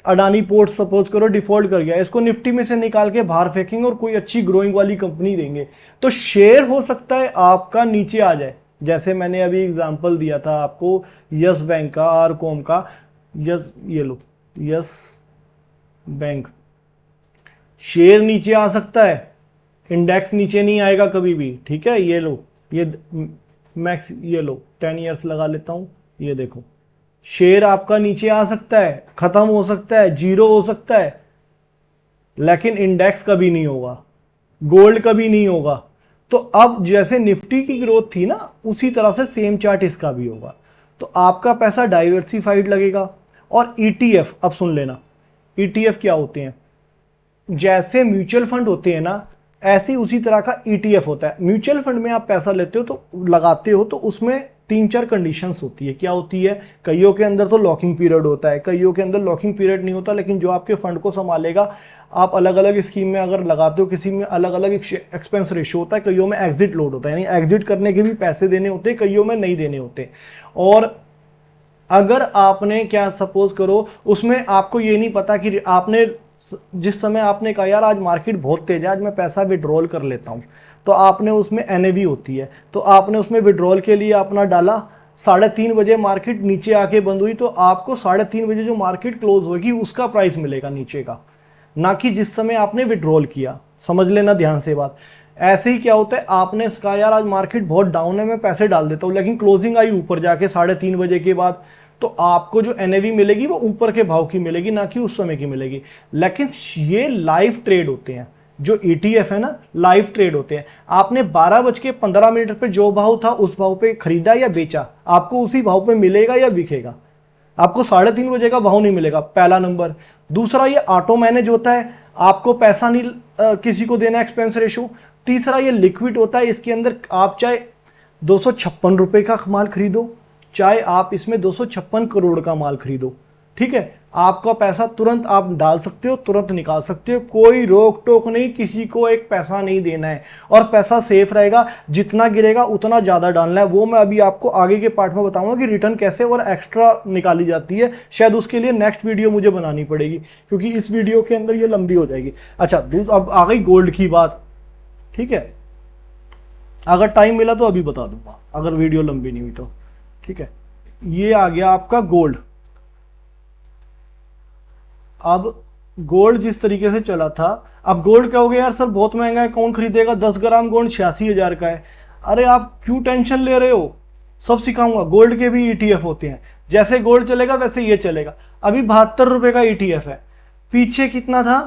अडानी पोर्ट सपोज करो डिफॉल्ट कर गया, इसको निफ्टी में से निकाल के बाहर फेंकेंगे और कोई अच्छी ग्रोइंग वाली कंपनी देंगे, तो शेयर हो सकता है आपका नीचे आ जाए। जैसे मैंने अभी एग्जांपल दिया था आपको यस बैंक का, आरकॉम का, यस, ये लो यस बैंक, शेयर नीचे आ सकता है, इंडेक्स नीचे नहीं आएगा कभी भी, ठीक है। ये लो, ये मैक्स, ये लो 10 ईयर्स लगा लेता हूं, ये देखो शेयर आपका नीचे आ सकता है, खत्म हो सकता है, जीरो हो सकता है, लेकिन इंडेक्स कभी नहीं होगा, गोल्ड कभी नहीं होगा। तो अब जैसे निफ्टी की ग्रोथ थी ना, उसी तरह से सेम चार्ट इसका भी होगा। तो आपका पैसा डाइवर्सिफाइड लगेगा। और ईटीएफ, अब सुन लेना, ईटीएफ क्या होते हैं? जैसे म्यूचुअल फंड होते हैं ना, ऐसे उसी तरह का ईटीएफ होता है। म्यूचुअल फंड में आप पैसा लेते हो तो लगाते हो, तो उसमें 3-4 कंडीशंस होती है। क्या होती है? कईयों के अंदर तो लॉकिंग पीरियड होता है, कईयों के अंदर लॉकिंग पीरियड नहीं होता, लेकिन जो आपके फंड को संभालेगा, आप अलग अलग स्कीम में अगर लगाते हो, किसी में अलग अलग एक्सपेंस रेशियो होता है, कईयों में एग्जिट लोड होता है, यानी एग्जिट करने के भी पैसे देने होते हैं, कईयों में नहीं देने होते। और अगर आपने, क्या सपोज करो, उसमें आपको ये नहीं पता कि आपने जिस समय आपने कहा यार आज मार्केट बहुत तेज है, आज मैं पैसा विड्रॉल कर लेता हूं, तो आपने उसमें एनएवी होती है, तो आपने उसमें विड्रॉल के लिए अपना डाला, 3:30 बजे मार्केट नीचे आके बंद हुई, तो आपको 3:30 बजे जो मार्केट क्लोज होगी उसका प्राइस मिलेगा नीचे का, ना कि जिस समय आपने विड्रॉल किया। समझ लेना ध्यान से बात। ऐसे ही क्या होता है, आपने कहा यार आज मार्केट बहुत डाउन है, मैं पैसे डाल देता हूं, लेकिन क्लोजिंग आई ऊपर जाके 3:30 बजे के बाद, तो आपको जो एनएवी मिलेगी वो ऊपर के भाव की मिलेगी, ना कि उस समय की मिलेगी। लेकिन ये लाइव ट्रेड होते हैं, जो ईटीएफ है ना, लाइव ट्रेड होते हैं। आपने 12:15 पे जो भाव था उस भाव पे खरीदा या बेचा, आपको उसी भाव पे मिलेगा या बिकेगा, आपको 3:30 बजे का भाव नहीं मिलेगा, पहला नंबर। दूसरा, ये ऑटो मैनेज होता है, आपको पैसा नहीं किसी को देना, एक्सपेंस रेशो। तीसरा, ये लिक्विड होता है, इसके अंदर आप चाहे 256 रुपए का माल खरीदो, चाहे आप इसमें 256 करोड़ का माल खरीदो, ठीक है, आपका पैसा तुरंत आप डाल सकते हो, तुरंत निकाल सकते हो, कोई रोक टोक नहीं, किसी को एक पैसा नहीं देना है, और पैसा सेफ रहेगा, जितना गिरेगा उतना ज्यादा डालना है। वो मैं अभी आपको आगे के पार्ट में बताऊंगा कि रिटर्न कैसे और एक्स्ट्रा निकाली जाती है। शायद उसके लिए नेक्स्ट वीडियो मुझे बनानी पड़ेगी, क्योंकि इस वीडियो के अंदर ये लंबी हो जाएगी। अच्छा, अब आ गई गोल्ड की बात, ठीक है, अगर टाइम मिला तो अभी बता दूंगा, अगर वीडियो लंबी नहीं हुई तो, ठीक है। ये आ गया आपका गोल्ड। अब गोल्ड जिस तरीके से चला था, अब गोल्ड क्या हो गया यार सर बहुत महंगा है, कौन खरीदेगा, 10 ग्राम गोल्ड 86,000 का है। अरे आप क्यों टेंशन ले रहे हो, सब सिखाऊंगा। गोल्ड के भी ईटीएफ होते हैं, जैसे गोल्ड चलेगा वैसे ये चलेगा। अभी 72 रुपए का ईटीएफ है, पीछे कितना था,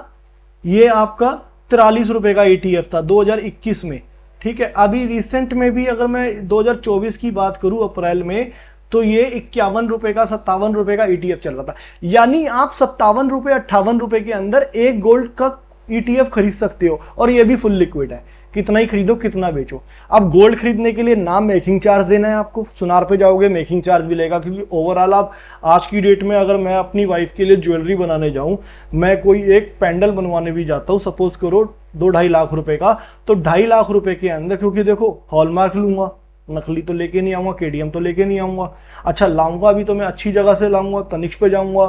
ये आपका 43 रुपए का ईटीएफ था 2021 में, ठीक है। अभी रिसेंट में भी अगर मैं 2024 की बात करूं अप्रैल में, तो ये 51 रुपए का 57 रुपए का ईटीएफ चल रहा था। यानी आप 57 रुपए 58 रुपए के अंदर एक गोल्ड का ईटीएफ खरीद सकते हो, और ये भी फुल लिक्विड है, कितना ही खरीदो कितना बेचो। अब गोल्ड खरीदने के लिए ना मेकिंग चार्ज देना है आपको, सुनार पे जाओगे मेकिंग चार्ज भी लेगा, क्योंकि ओवरऑल आप आज की डेट में, अगर मैं अपनी वाइफ के लिए ज्वेलरी बनाने जाऊं, मैं कोई एक पेंडल बनवाने भी जाता हूं, सपोज करो 2-2.5 लाख रुपए का, तो 2.5 लाख रुपए के अंदर, क्योंकि देखो हॉलमार्क लूंगा, नकली तो लेके नहीं आऊंगा, केडीएम तो लेके नहीं आऊंगा, अच्छा लाऊंगा भी तो मैं अच्छी जगह से लाऊंगा, तनिष्क पे जाऊंगा,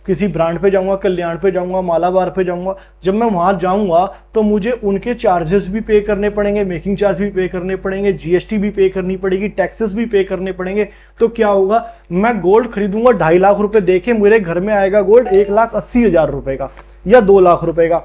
किसी ब्रांड पे जाऊंगा, कल्याण पे जाऊंगा, मालाबार पे जाऊंगा। जब मैं वहां जाऊंगा तो मुझे उनके चार्जेस भी पे करने पड़ेंगे, मेकिंग चार्ज भी पे करने पड़ेंगे, जीएसटी भी पे करनी पड़ेगी, टैक्सेस भी पे करने पड़ेंगे। तो क्या होगा, मैं गोल्ड खरीदूंगा 2.5 लाख रुपए देके, मेरे घर में आएगा गोल्ड 1,80,000 रुपए का या 2 लाख रुपए का।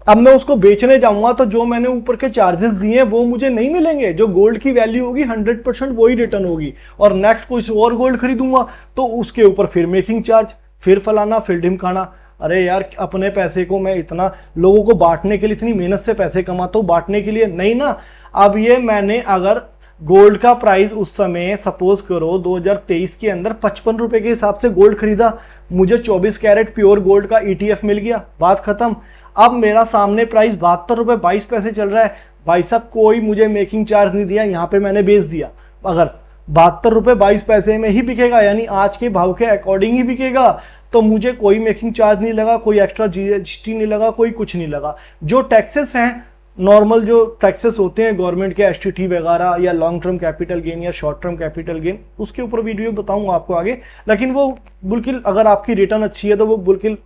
अब मैं उसको बेचने जाऊंगा तो जो मैंने ऊपर के चार्जेस दिए हैं वो मुझे नहीं मिलेंगे, जो गोल्ड की वैल्यू होगी 100% वही रिटर्न होगी। और नेक्स्ट कोई और गोल्ड खरीदूंगा तो उसके ऊपर फिर मेकिंग चार्ज, फिर फलाना, फिर ढिमकाना। अरे यार, अपने पैसे को मैं इतना लोगों को बांटने के लिए, इतनी मेहनत से पैसे कमाता हूं, बांटने के लिए नहीं ना। अब ये मैंने अगर गोल्ड का प्राइस उस समय सपोज करो 2023 के अंदर 55 रुपए के हिसाब से गोल्ड खरीदा, मुझे 24 कैरेट प्योर गोल्ड का ईटीएफ मिल गया, बात खत्म। अब मेरा सामने प्राइस 72 रुपए 22 पैसे चल रहा है, भाई साहब कोई मुझे मेकिंग चार्ज नहीं दिया, यहाँ पे मैंने बेच दिया। अगर 72 रुपए 22 पैसे में ही बिकेगा, यानी आज के भाव के अकॉर्डिंग ही बिकेगा, तो मुझे कोई मेकिंग चार्ज नहीं लगा, कोई एक्स्ट्रा जीएसटी नहीं लगा, कोई कुछ नहीं लगा। जो टैक्सेस हैं, नॉर्मल जो टैक्सेस होते हैं गवर्नमेंट के, एसटीटी वगैरह, या लॉन्ग टर्म कैपिटल गेन या शॉर्ट टर्म कैपिटल गेन, उसके ऊपर वीडियो बताऊंगा आपको आगे। लेकिन वो बिल्कुल, अगर आपकी रिटर्न अच्छी है तो वो बिल्कुल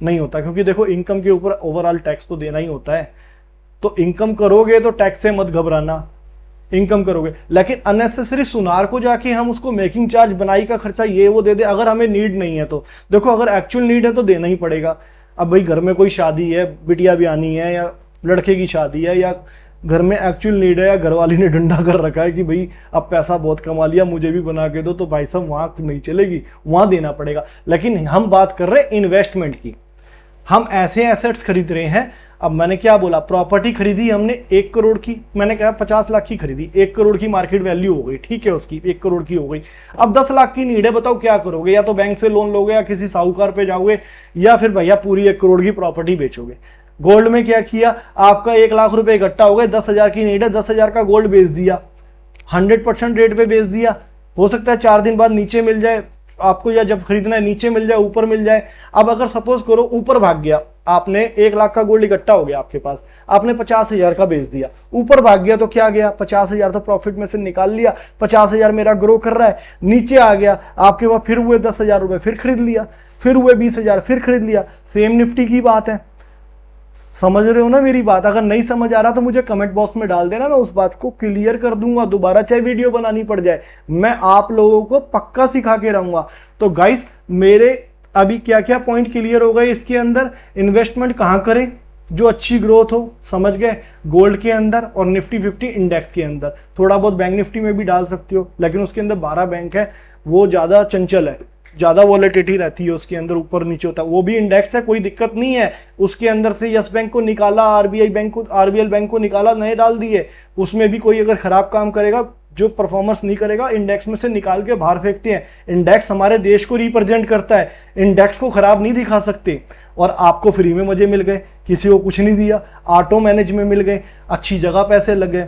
नहीं होता, क्योंकि देखो इनकम के ऊपर ओवरऑल टैक्स तो देना ही होता है। तो इनकम करोगे तो टैक्स से मत घबराना, इनकम करोगे। लेकिन अननेसेसरी सुनार को जाके हम उसको मेकिंग चार्ज, बनाई का खर्चा, ये वो दे दे, अगर हमें नीड नहीं है तो। देखो अगर एक्चुअल नीड है तो देना ही पड़ेगा। अब भाई घर में कोई शादी है, बिटिया भी आनी है, या लड़के की शादी है, या घर में एक्चुअल नीड है या घर वाली ने डंडा कर रखा है कि भाई अब पैसा बहुत कमा लिया मुझे भी बना के दो, तो भाई साहब वहां नहीं चलेगी, वहां देना पड़ेगा। लेकिन हम बात कर रहे हैं इन्वेस्टमेंट की, हम ऐसे एसेट्स खरीद रहे हैं। अब मैंने क्या बोला, प्रॉपर्टी खरीदी हमने 1 करोड़ की, मैंने कहा 50 लाख की खरीदी, 1 करोड़ की मार्केट वैल्यू हो गई, ठीक है, उसकी 1 करोड़ की हो गई। अब 10 लाख की नीड है, बताओ क्या करोगे? या तो बैंक से लोन लोगे या किसी साहूकार पे जाओगे, या फिर भैया पूरी 1 करोड़ की प्रॉपर्टी बेचोगे। गोल्ड में क्या किया, आपका 1 लाख रुपए इकट्ठा हो गए, 10,000 की नीड है, 10,000 का गोल्ड बेच दिया, 100% रेट पे बेच दिया। हो सकता है 4 दिन बाद नीचे मिल जाए आपको, या जब खरीदना है नीचे मिल जाए, ऊपर मिल जाए। अब अगर सपोज करो ऊपर भाग गया, आपने 1 लाख का गोल्ड इकट्ठा हो गया आपके पास, आपने 50,000 का बेच दिया, ऊपर भाग गया तो क्या गया, 50,000 तो प्रॉफिट में से निकाल लिया, 50,000 मेरा ग्रो कर रहा है। नीचे आ गया आपके पास, फिर हुए 10,000 रुपए, फिर खरीद लिया, फिर हुए 20,000, फिर खरीद लिया। सेम निफ्टी की बात है, समझ रहे हो ना मेरी बात? अगर नहीं समझ आ रहा तो मुझे कमेंट बॉक्स में डाल देना, मैं उस बात को क्लियर कर दूंगा, दोबारा चाहे वीडियो बनानी पड़ जाए, मैं आप लोगों को पक्का सिखा के रहूंगा। तो गाइस मेरे अभी क्या क्या पॉइंट क्लियर हो गए इसके अंदर। इन्वेस्टमेंट कहां करें जो अच्छी ग्रोथ हो, समझ गए? गोल्ड के अंदर और निफ्टी 50 इंडेक्स के अंदर। थोड़ा बहुत बैंक निफ्टी में भी डाल सकते हो, लेकिन उसके अंदर 12 बैंक है, वो ज्यादा चंचल है, ज्यादा वॉलेटिलिटी रहती है उसके अंदर, ऊपर नीचे होता है। वो भी इंडेक्स है, कोई दिक्कत नहीं है। उसके अंदर से यस बैंक को निकाला, आरबीआई बैंक को निकाला, नए डाल दिए। उसमें भी कोई अगर खराब काम करेगा, जो परफॉर्मेंस नहीं करेगा, इंडेक्स में से निकाल के बाहर फेंकते हैं। इंडेक्स हमारे देश को रिप्रेजेंट करता है, इंडेक्स को खराब नहीं दिखा सकते। और आपको फ्री में मजे मिल गए, किसी को कुछ नहीं दिया, ऑटो मैनेज में मिल गए, अच्छी जगह पैसे लग गए।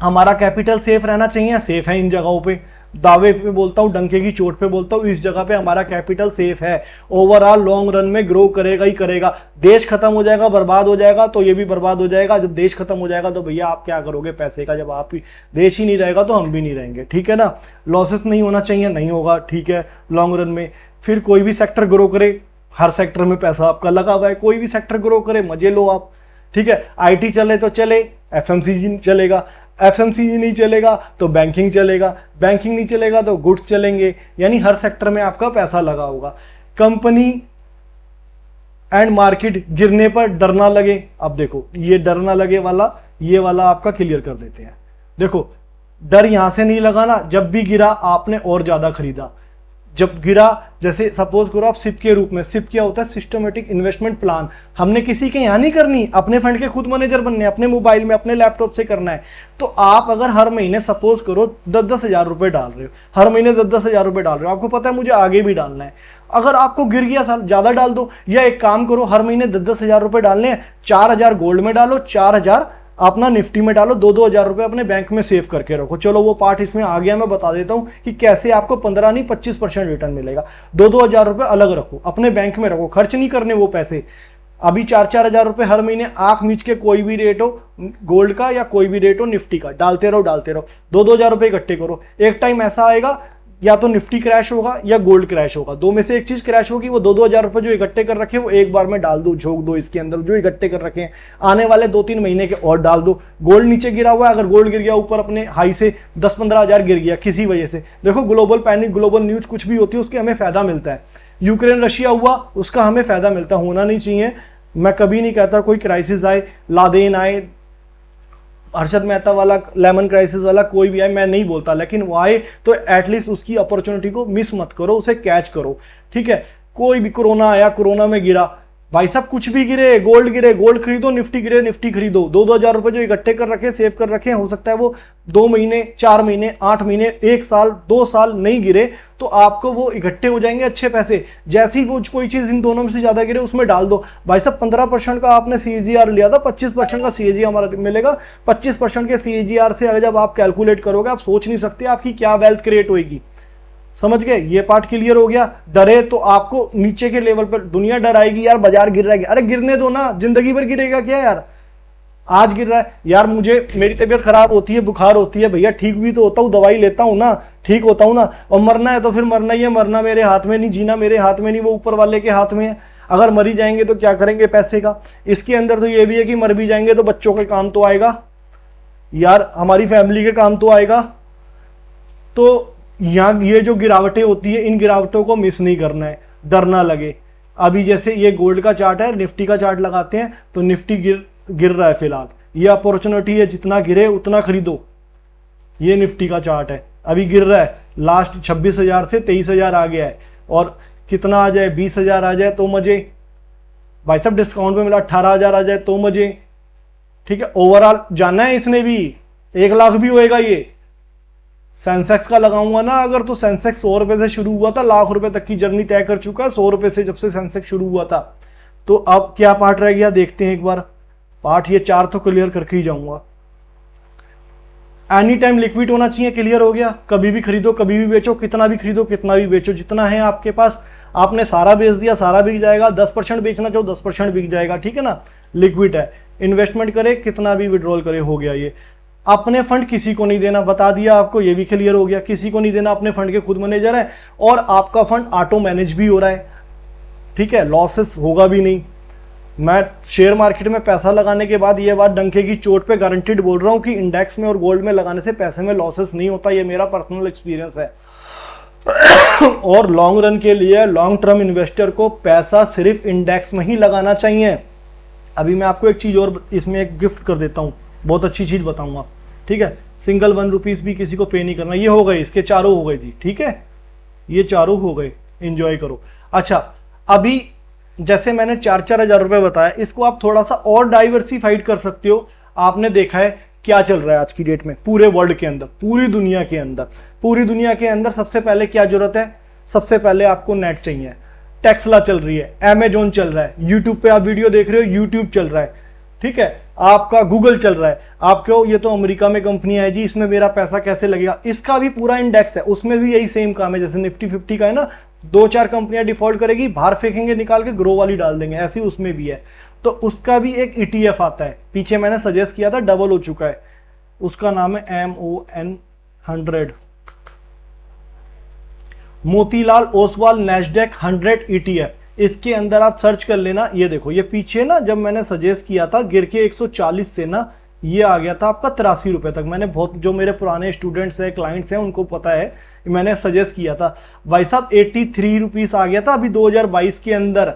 हमारा कैपिटल सेफ रहना चाहिए, सेफ है इन जगहों पे, दावे पे बोलता हूँ, डंके की चोट पे बोलता हूँ, इस जगह पे हमारा कैपिटल सेफ है। ओवरऑल लॉन्ग रन में ग्रो करेगा ही करेगा। देश खत्म हो जाएगा, बर्बाद हो जाएगा, तो ये भी बर्बाद हो जाएगा। जब देश खत्म हो जाएगा तो भैया आप क्या करोगे पैसे का? जब आप ही देश ही नहीं रहेगा तो हम भी नहीं रहेंगे, ठीक है ना? लॉसेस नहीं होना चाहिए, नहीं होगा, ठीक है, लॉन्ग रन में। फिर कोई भी सेक्टर ग्रो करे, हर सेक्टर में पैसा आपका लगा हुआ है, कोई भी सेक्टर ग्रो करे, मजे लो आप, ठीक है? आईटी चले तो चले, एफएमसीजी चलेगा, एफएमसीजी नहीं चलेगा तो बैंकिंग चलेगा, बैंकिंग नहीं चलेगा तो गुड्स चलेंगे। यानी हर सेक्टर में आपका पैसा लगा होगा। कंपनी एंड मार्केट गिरने पर डर ना लगे। अब देखो ये डर ना लगे वाला, ये वाला आपका क्लियर कर देते हैं। देखो डर यहां से नहीं लगाना, जब भी गिरा आपने और ज्यादा खरीदा। जब गिरा, जैसे सपोज करो आप सिप के रूप में, सिप क्या होता है? Systematic investment plan. हमने किसी के यहाँ नहीं करनी, अपने फंड के खुद मैनेजर बनने, अपने मोबाइल में अपने लैपटॉप से करना है। तो आप अगर हर महीने सपोज करो 10-10 हजार रुपए डाल रहे हो, हर महीने 10-10 हजार रुपए डाल रहे हो, आपको पता है मुझे आगे भी डालना है। अगर आपको गिर गया साल, ज्यादा डाल दो, या एक काम करो, हर महीने 10-10 हजार रुपए डालने हैं, 4,000 गोल्ड में डालो, 4,000 अपना निफ्टी में डालो, 2-2 हजार रुपए अपने बैंक में सेव करके रखो। चलो वो पार्ट इसमें आ गया, मैं बता देता हूं कि कैसे आपको 15 नहीं 25% रिटर्न मिलेगा। 2-2 हजार रुपए अलग रखो, अपने बैंक में रखो, खर्च नहीं करने वो पैसे। अभी 4-4 हजार रुपए हर महीने आंख मीच के, कोई भी रेट हो गोल्ड का या कोई भी रेट हो निफ्टी का, डालते रहो डालते रहो, 2-2 हजार रुपए इकट्ठे करो। एक टाइम ऐसा आएगा या तो निफ्टी क्रैश होगा या गोल्ड क्रैश होगा, दो में से एक चीज क्रैश होगी। वो 2-2 हजार रुपए जो इकट्ठे कर रखे वो एक बार में डाल दो, झोंक दो इसके अंदर, जो इकट्ठे कर रखे हैं आने वाले 2-3 महीने के और डाल दो। गोल्ड नीचे गिरा हुआ है, अगर गोल्ड गिर गया ऊपर अपने हाई से 10-15 हजार गिर गया किसी वजह से, देखो ग्लोबल पैनिक, ग्लोबल न्यूज कुछ भी होती है उसके हमें फायदा मिलता है। यूक्रेन रशिया हुआ उसका हमें फायदा मिलता, होना नहीं चाहिए। मैं कभी नहीं कहता कोई क्राइसिस आए, लादेन आए, हर्षद मेहता वाला, लेमन क्राइसिस वाला, कोई भी आए, मैं नहीं बोलता, लेकिन वो आए तो एटलीस्ट उसकी अपॉर्चुनिटी को मिस मत करो, उसे कैच करो, ठीक है? कोई भी कोरोना आया, कोरोना में गिरा, भाई साहब कुछ भी गिरे, गोल्ड खरीदो, निफ्टी गिरे, निफ्टी खरीदो। 2-2 हजार रुपए जो इकट्ठे कर रखे, सेव कर रखे, हो सकता है वो 2 महीने, 4 महीने, 8 महीने, 1 साल, 2 साल नहीं गिरे तो आपको वो इकट्ठे हो जाएंगे अच्छे पैसे। जैसे ही वो कोई चीज इन दोनों में से ज्यादा गिरे उसमें डाल दो। भाई साहब 15% का आपने CAGR लिया था, 25% का CAGR हमारा मिलेगा। 25% के CAGR से अगर जब आप कैलकुलेट करोगे, आप सोच नहीं सकते आपकी क्या वेल्थ क्रिएट होगी। समझ गए? ये पार्ट क्लियर हो गया। डरे तो आपको नीचे के लेवल पर दुनिया डराएगी, यार बाजार गिर रहा है, अरे गिरने दो ना, जिंदगी भर गिरेगा क्या यार? आज गिर रहा है यार, मुझे मेरी तबीयत खराब होती है, बुखार होती है, भैया ठीक भी तो होता हूँ, दवाई लेता हूँ ना, ठीक होता हूँ ना। और मरना है तो फिर मरना ही है, मरना मेरे हाथ में नहीं, जीना मेरे हाथ में नहीं, वो ऊपर वाले के हाथ में है। अगर मरी जाएंगे तो क्या करेंगे पैसे का? इसके अंदर तो ये भी है कि मर भी जाएंगे तो बच्चों के काम तो आएगा यार, हमारी फैमिली के काम तो आएगा। तो यहाँ ये जो गिरावटें होती है, इन गिरावटों को मिस नहीं करना है, डर ना लगे। अभी जैसे ये गोल्ड का चार्ट है, निफ्टी का चार्ट लगाते हैं तो निफ्टी गिर रहा है फिलहाल, ये अपॉर्चुनिटी है, जितना गिरे उतना खरीदो। ये निफ्टी का चार्ट है, अभी गिर रहा है, लास्ट 26,000 से 23,000 आ गया है, और कितना आ जाए, 20,000 आ जाए तो मजे। भाई साहब डिस्काउंट पे मिला 18,000 आ जाए तो मजे। ठीक है, ओवरऑल जाना है इसने भी, 1 लाख भी होएगा ये। सेंसेक्स का लगाऊंगा ना अगर, तो सेंसेक्स 100 रुपए से शुरू हुआ था, लाख रुपए तक की जर्नी तय कर चुका है 100 रुपए से, जब से सेंसेक्स शुरू हुआ था। तो अब क्या पार्ट रह गया देखते हैं एक बार। पार्ट ये 4 तो क्लियर करके ही जाऊंगा। एनी टाइम लिक्विड होना चाहिए, क्लियर हो गया। कभी भी खरीदो कभी भी बेचो, कितना भी खरीदो कितना भी बेचो, जितना है आपके पास। आपने सारा बेच दिया सारा बिक जाएगा, 10% बेचना चाहो 10% बिक जाएगा, ठीक है ना। लिक्विड है, इन्वेस्टमेंट करे कितना भी विड्रॉल करे, हो गया ये। अपने फंड किसी को नहीं देना, बता दिया आपको, ये भी क्लियर हो गया। किसी को नहीं देना, अपने फंड के खुद मैनेजर है, और आपका फंड ऑटो मैनेज भी हो रहा है, ठीक है, लॉसेस होगा भी नहीं। मैं शेयर मार्केट में पैसा लगाने के बाद ये बात डंके की चोट पे गारंटीड बोल रहा हूं कि इंडेक्स में और गोल्ड में लगाने से पैसे में लॉसेस नहीं होता, ये मेरा पर्सनल एक्सपीरियंस है। और लॉन्ग रन के लिए लॉन्ग टर्म इन्वेस्टर को पैसा सिर्फ इंडेक्स में ही लगाना चाहिए। अभी मैं आपको एक चीज और इसमें एक गिफ्ट कर देता हूं, बहुत अच्छी चीज बताऊंगा, ठीक है। सिंगल 1 रुपीज भी किसी को पे नहीं करना। ये हो गए, इसके चारों हो गए जी, ठीक है, ये चारों हो गए, एंजॉय करो। अच्छा, अभी जैसे मैंने 4-4 हज़ार रुपए बताया, इसको आप थोड़ा सा और डाइवर्सिफाइड कर सकते हो। आपने देखा है क्या चल रहा है आज की डेट में पूरे वर्ल्ड के अंदर, पूरी दुनिया के अंदर सबसे पहले क्या जरूरत है? सबसे पहले आपको नेट चाहिए। टेस्ला चल रही है, अमेजोन चल रहा है, यूट्यूब पे आप वीडियो देख रहे हो, यूट्यूब चल रहा है, ठीक है, आपका गूगल चल रहा है। आपको ये तो अमेरिका में कंपनी है जी, इसमें मेरा पैसा कैसे लगेगा? इसका भी पूरा इंडेक्स है, उसमें भी यही सेम काम है। जैसे निफ्टी 50 का है ना, 2-4 कंपनियां डिफॉल्ट करेगी, बाहर फेंकेंगे निकाल के, ग्रो वाली डाल देंगे, ऐसे ही उसमें भी है। तो उसका भी एक ETF आता है, पीछे मैंने सजेस्ट किया था, डबल हो चुका है, उसका नाम है MON100, Motilal Oswal Nasdaq 100 ETF। इसके अंदर आप सर्च कर लेना। ये देखो, ये पीछे ना जब मैंने सजेस्ट किया था गिर के 140 से ना, ये आ गया था आपका 83 रुपए तक। मैंने बहुत, जो मेरे पुराने स्टूडेंट्स हैं, क्लाइंट्स हैं, उनको पता है, मैंने सजेस्ट किया था। भाई साहब 83 रुपीस आ गया था अभी 2022 के अंदर,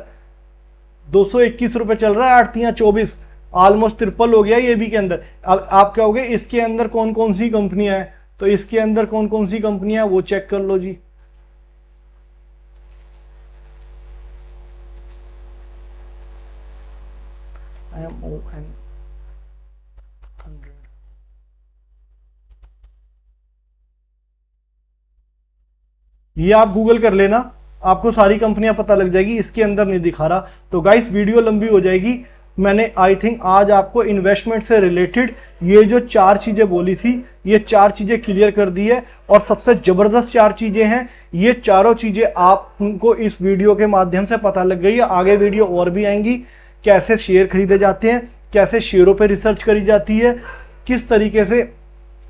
221 रुपए चल रहा है, 8×3=24, ऑलमोस्ट ट्रिपल हो गया ये भी के अंदर। अब आप कहोगे इसके अंदर कौन कौन सी कंपनियां हैं, तो इसके अंदर कौन कौन सी कंपनियां वो चेक कर लो जी। MON100, ये आप गूगल कर लेना, आपको सारी कंपनियां पता लग जाएगी। इसके अंदर नहीं दिखा रहा। तो गाइस वीडियो लंबी हो जाएगी। मैंने आई थिंक आज आपको इन्वेस्टमेंट से रिलेटेड ये जो 4 चीजें बोली थी, ये 4 चीजें क्लियर कर दी है, और सबसे जबरदस्त 4 चीजें हैं। ये चारों चीजें आपको इस वीडियो के माध्यम से पता लग गई है। आगे वीडियो और भी आएंगी, कैसे शेयर खरीदे जाते हैं, कैसे शेयरों पे रिसर्च करी जाती है, किस तरीके से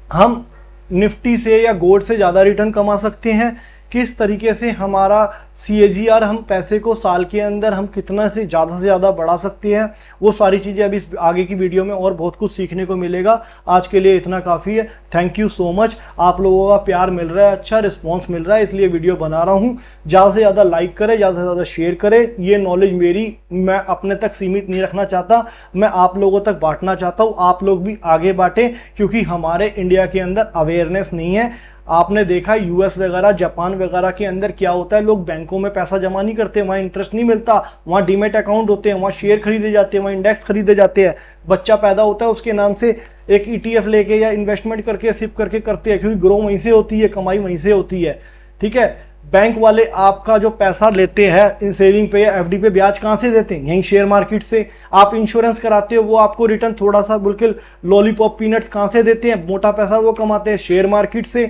हम निफ्टी से या गोल्ड से ज़्यादा रिटर्न कमा सकते हैं, किस तरीके से हमारा CAGR, हम पैसे को साल के अंदर हम कितना से ज़्यादा बढ़ा सकते हैं। वो सारी चीज़ें अभी आगे की वीडियो में और बहुत कुछ सीखने को मिलेगा। आज के लिए इतना काफ़ी है। Thank you so much. आप लोगों का प्यार मिल रहा है, अच्छा रिस्पॉन्स मिल रहा है, इसलिए वीडियो बना रहा हूँ। ज़्यादा से ज़्यादा लाइक करें, ज़्यादा से ज़्यादा शेयर करें। ये नॉलेज मेरी, मैं अपने तक सीमित नहीं रखना चाहता, मैं आप लोगों तक बांटना चाहता हूँ। आप लोग भी आगे बांटें, क्योंकि हमारे इंडिया के अंदर अवेयरनेस नहीं है। आपने देखा US वगैरह, जापान वगैरह के अंदर क्या होता है, लोग बैंकों में पैसा जमा नहीं करते, वहाँ इंटरेस्ट नहीं मिलता, वहाँ डीमेट अकाउंट होते हैं, वहाँ शेयर खरीदे जाते हैं, वहाँ इंडेक्स खरीदे जाते हैं। बच्चा पैदा होता है, उसके नाम से एक ETF लेके या इन्वेस्टमेंट करके, सिप करके करते हैं, क्योंकि ग्रो वहीं से होती है, कमाई वहीं से होती है, ठीक है। बैंक वाले आपका जो पैसा लेते हैं सेविंग पे या FD पे, ब्याज कहाँ से देते हैं? यहीं शेयर मार्केट से। आप इंश्योरेंस कराते हो, वो आपको रिटर्न थोड़ा सा बिल्कुल लॉलीपॉप पीनट्स कहाँ से देते हैं? मोटा पैसा वो कमाते हैं शेयर मार्केट से,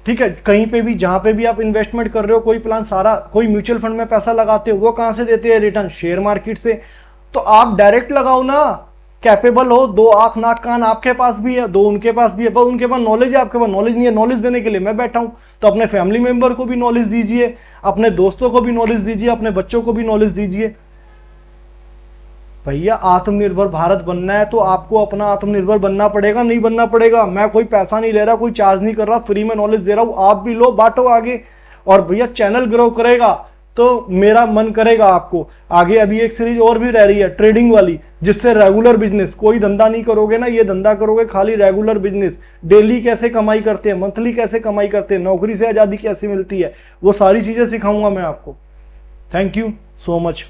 ठीक है। कहीं पे भी, जहां पे भी आप इन्वेस्टमेंट कर रहे हो, कोई प्लान सारा, कोई म्यूचुअल फंड में पैसा लगाते हो, वो कहां से देते हैं रिटर्न? शेयर मार्केट से। तो आप डायरेक्ट लगाओ ना, कैपेबल हो, 2 आंख नाक कान आपके पास भी है, 2 उनके पास भी है, पर उनके पास नॉलेज है, आपके पास नॉलेज नहीं है। नॉलेज देने के लिए मैं बैठा हूं। तो अपने फैमिली मेंबर को भी नॉलेज दीजिए, अपने दोस्तों को भी नॉलेज दीजिए, अपने बच्चों को भी नॉलेज दीजिए। भैया आत्मनिर्भर भारत बनना है तो आपको अपना आत्मनिर्भर बनना पड़ेगा, नहीं बनना पड़ेगा? मैं कोई पैसा नहीं ले रहा, कोई चार्ज नहीं कर रहा, फ्री में नॉलेज दे रहा हूं, आप भी लो, बांटो आगे। और भैया चैनल ग्रो करेगा तो मेरा मन करेगा आपको आगे, अभी एक सीरीज और भी रह रही है ट्रेडिंग वाली, जिससे रेगुलर बिजनेस, कोई धंधा नहीं करोगे ना, ये धंधा करोगे खाली रेगुलर बिजनेस, डेली कैसे कमाई करते हैं, मंथली कैसे कमाई करते हैं, नौकरी से आज़ादी कैसे मिलती है, वो सारी चीज़ें सिखाऊंगा मैं आपको। Thank you so much.